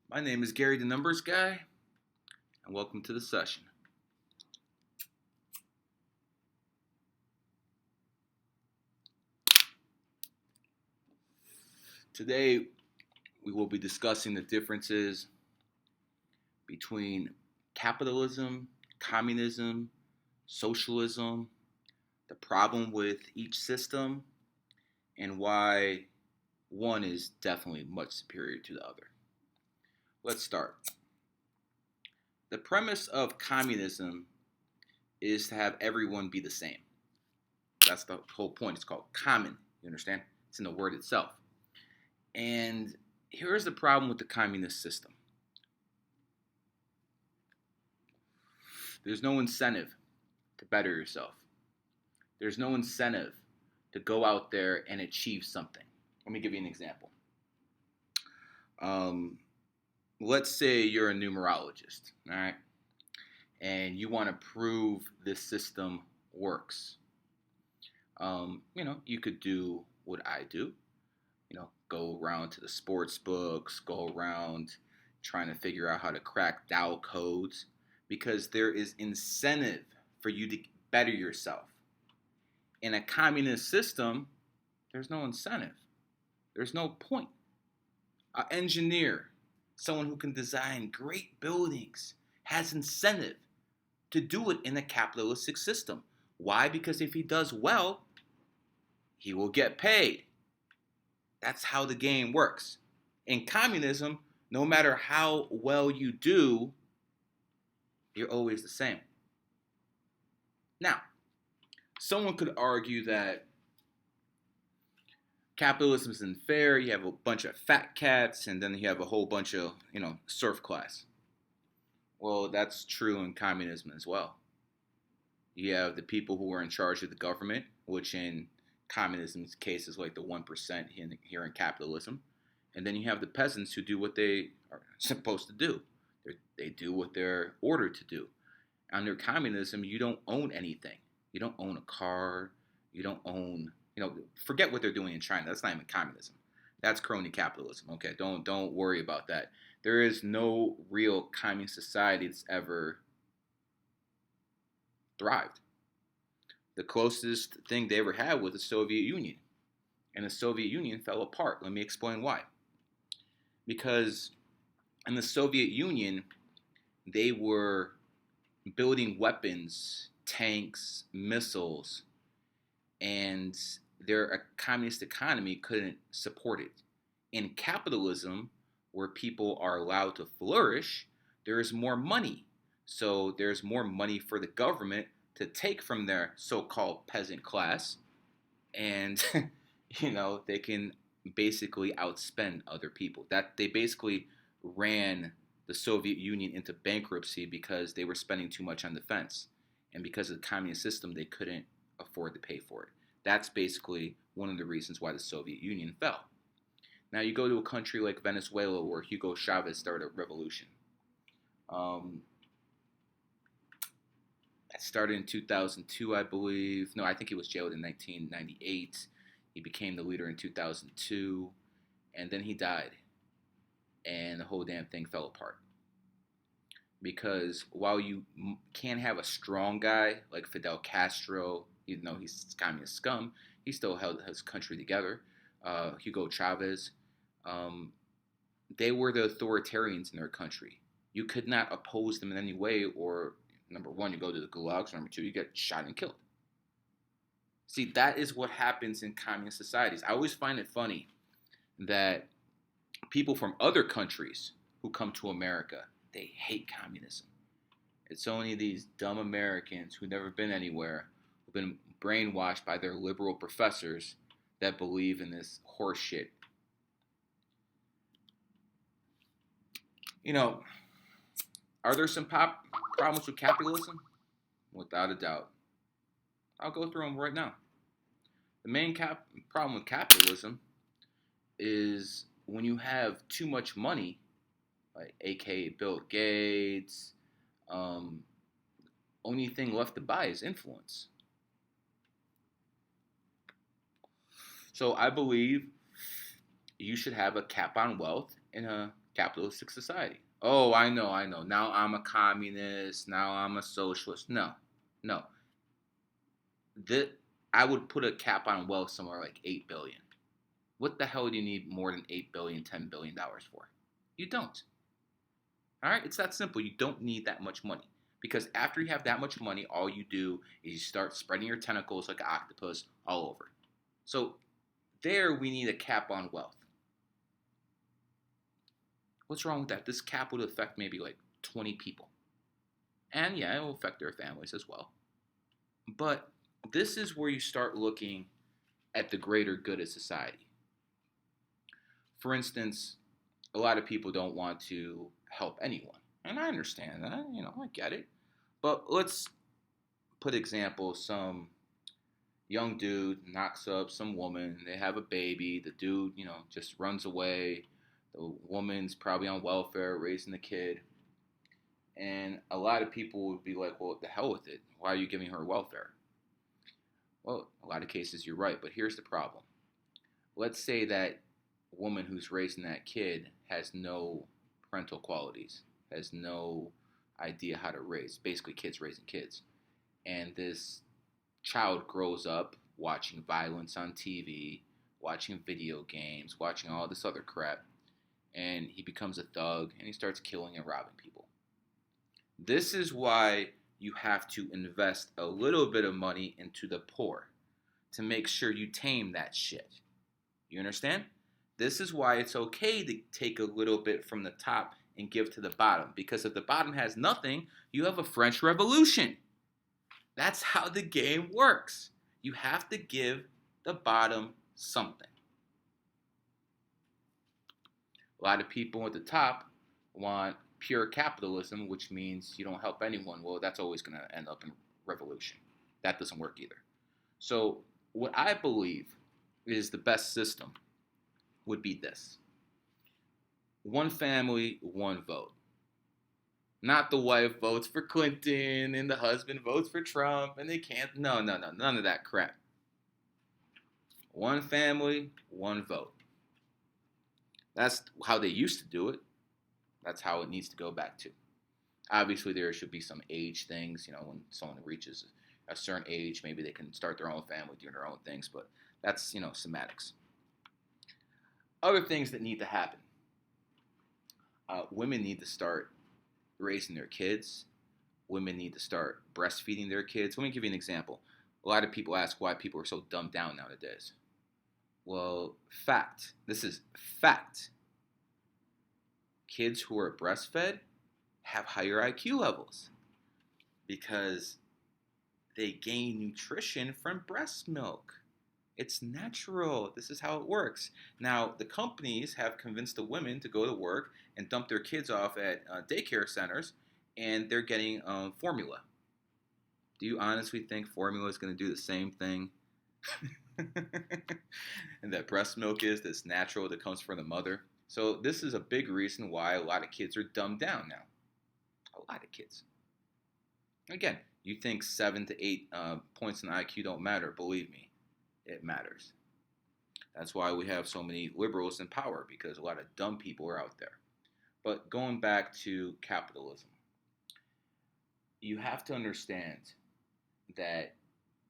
My name is Gary the Numbers Guy, and welcome to the session. Today, we will be discussing the differences between capitalism, communism, socialism, the problem with each system, and why one is definitely much superior to the other. Let's start. The premise of communism is to have everyone be the same. That's the whole point. It's called common. You understand? It's in the word itself. And here's the problem with the communist system. There's no incentive to better yourself. There's no incentive to go out there and achieve something. Let me give you an example. Let's say you're a numerologist, all right? And you want to prove this system works. You could do what I do. Go around to the sports books, go around trying to figure out how to crack Dow codes, because there is incentive for you to better yourself. In a communist system, there's no incentive. There's no point. An engineer, someone who can design great buildings, has incentive to do it in a capitalistic system. Why? Because if he does well, he will get paid. That's how the game works. In communism, no matter how well you do, you're always the same. Now, someone could argue that capitalism is unfair. You have a bunch of fat cats, and then you have a whole bunch of, serf class. Well, that's true in communism as well. You have the people who are in charge of the government, which in communism's case is like the 1% here in capitalism. And then you have the peasants who do what they are supposed to do. They do what they're ordered to do. Under communism, you don't own anything. You don't own a car. You don't own, forget what they're doing in China. That's not even communism. That's crony capitalism. Okay, don't worry about that. There is no real communist society that's ever thrived. The closest thing they ever had was the Soviet Union. And the Soviet Union fell apart. Let me explain why. Because in the Soviet Union, they were building weapons, tanks, missiles, and their communist economy couldn't support it. In capitalism, where people are allowed to flourish, there is more money. So there's more money for the government to take from their so-called peasant class, and they can basically outspend other people. That they basically ran the Soviet Union into bankruptcy because they were spending too much on defense, and because of the communist system, they couldn't afford to pay for it. That's basically one of the reasons why the Soviet Union fell. Now you go to a country like Venezuela, where Hugo Chavez started a revolution. It started in 2002, I believe. No, I think he was jailed in 1998. He became the leader in 2002, and then he died, and the whole damn thing fell apart. Because while you can't have a strong guy like Fidel Castro, even though he's communist scum, he still held his country together. Hugo Chavez, they were the authoritarians in their country. You could not oppose them in any way, or number one, you go to the gulags. Number two, you get shot and killed. See, that is what happens in communist societies. I always find it funny that people from other countries who come to America, they hate communism. It's only these dumb Americans who've never been anywhere, who've been brainwashed by their liberal professors, that believe in this horse shit. Are there some problems with capitalism? Without a doubt. I'll go through them right now. The main problem with capitalism is when you have too much money, like aka Bill Gates, only thing left to buy is influence. So I believe you should have a cap on wealth, in a capitalistic society. Oh, I know, I know. Now I'm a communist. Now I'm a socialist. No, no. That I would put a cap on wealth somewhere like 8 billion. What the hell do you need more than 8 billion, $10 billion for? You don't. All right, it's that simple. You don't need that much money because after you have that much money, all you do is you start spreading your tentacles like an octopus all over. So there, we need a cap on wealth. What's wrong with that? This cap would affect maybe like 20 people. And yeah, it will affect their families as well. But this is where you start looking at the greater good of society. For instance, a lot of people don't want to help anyone. And I understand that, I get it. But let's put example, some young dude knocks up some woman, they have a baby, the dude, just runs away. The woman's probably on welfare, raising the kid. And a lot of people would be like, well, the hell with it. Why are you giving her welfare? Well, a lot of cases you're right, but here's the problem. Let's say that woman who's raising that kid has no parental qualities, has no idea how to raise, basically kids raising kids. And this child grows up watching violence on TV, watching video games, watching all this other crap, and he becomes a thug and he starts killing and robbing people. This is why you have to invest a little bit of money into the poor to make sure you tame that shit. You understand? This is why it's okay to take a little bit from the top and give to the bottom. Because if the bottom has nothing, you have a French Revolution. That's how the game works. You have to give the bottom something. A lot of people at the top want pure capitalism, which means you don't help anyone. Well, that's always going to end up in revolution. That doesn't work either. So what I believe is the best system would be this. One family, one vote. Not the wife votes for Clinton and the husband votes for Trump and they can't. No, none of that crap. One family, one vote. That's how they used to do it. That's how it needs to go back to. Obviously, there should be some age things. When someone reaches a certain age, maybe they can start their own family, doing their own things. But that's, semantics. Other things that need to happen. Women need to start raising their kids. Women need to start breastfeeding their kids. Let me give you an example. A lot of people ask why people are so dumbed down nowadays. Well, fact. This is fact. Kids who are breastfed have higher IQ levels because they gain nutrition from breast milk. It's natural. This is how it works. Now, the companies have convinced the women to go to work and dump their kids off at daycare centers, and they're getting formula. Do you honestly think formula is going to do the same thing? And that breast milk is this natural that comes from the mother. So this is a big reason why a lot of kids are dumbed down now. A lot of kids. Again, you think 7 to 8 points in IQ don't matter. Believe me, it matters. That's why we have so many liberals in power, because a lot of dumb people are out there. But going back to capitalism, you have to understand that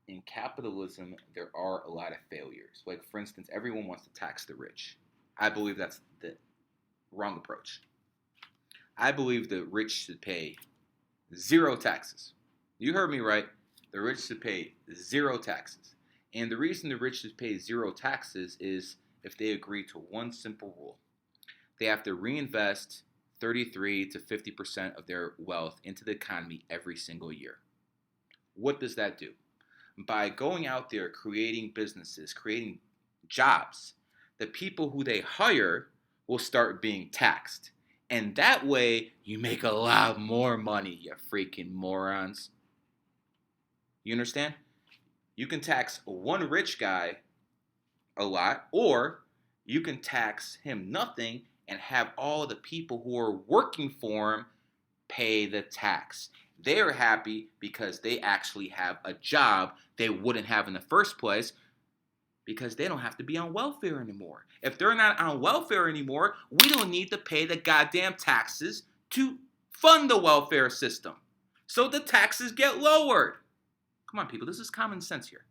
in capitalism, there are a lot of failures. Like, for instance, everyone wants to tax the rich. I believe that's the wrong approach. I believe the rich should pay 0 taxes. You heard me right. The rich should pay 0 taxes. And the reason the rich should pay 0 taxes is if they agree to one simple rule. They have to reinvest 33 to 50% of their wealth into the economy every single year. What does that do? By going out there, creating businesses, creating jobs, the people who they hire will start being taxed. And that way, you make a lot more money, you freaking morons. You understand? You can tax one rich guy a lot, or you can tax him nothing and have all the people who are working for him pay the tax. They're happy because they actually have a job they wouldn't have in the first place because they don't have to be on welfare anymore. If they're not on welfare anymore, we don't need to pay the goddamn taxes to fund the welfare system. So the taxes get lowered. Come on, people, this is common sense here.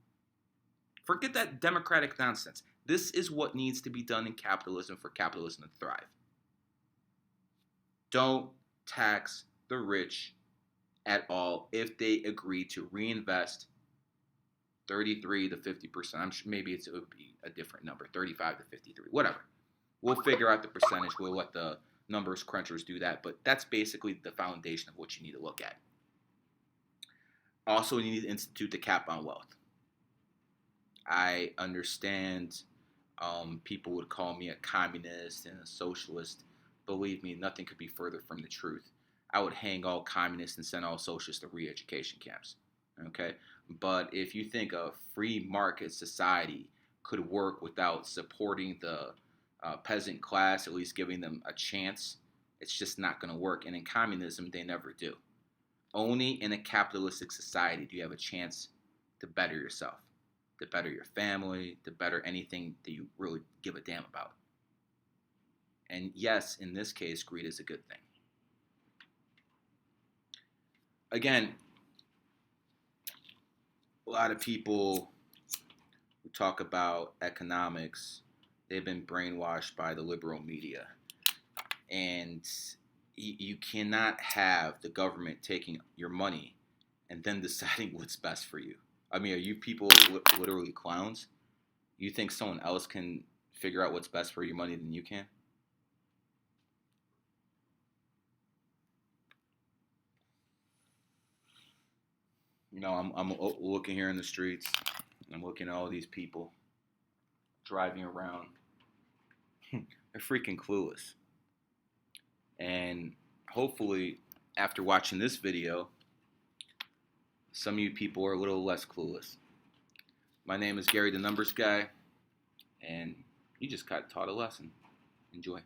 Forget that democratic nonsense. This is what needs to be done in capitalism for capitalism to thrive. Don't tax the rich at all if they agree to reinvest 33 to 50%. I'm sure maybe it would be a different number, 35 to 53, whatever. We'll figure out the percentage. We'll let the numbers crunchers do that, but that's basically the foundation of what you need to look at. Also, you need to institute the cap on wealth. I understand people would call me a communist and a socialist. Believe me, nothing could be further from the truth. I would hang all communists and send all socialists to re-education camps. Okay? But if you think a free market society could work without supporting the peasant class, at least giving them a chance, it's just not going to work. And in communism, they never do. Only in a capitalistic society do you have a chance to better yourself, to better your family, to better anything that you really give a damn about. And yes, in this case, greed is a good thing. Again, a lot of people who talk about economics, they've been brainwashed by the liberal media. And you cannot have the government taking your money and then deciding what's best for you. I mean, are you people literally clowns? You think someone else can figure out what's best for your money than you can? You know, I'm looking here in the streets. I'm looking at all these people driving around. They're freaking clueless. And hopefully, after watching this video, some of you people are a little less clueless. My name is Gary the Numbers Guy, and you just got taught a lesson. Enjoy.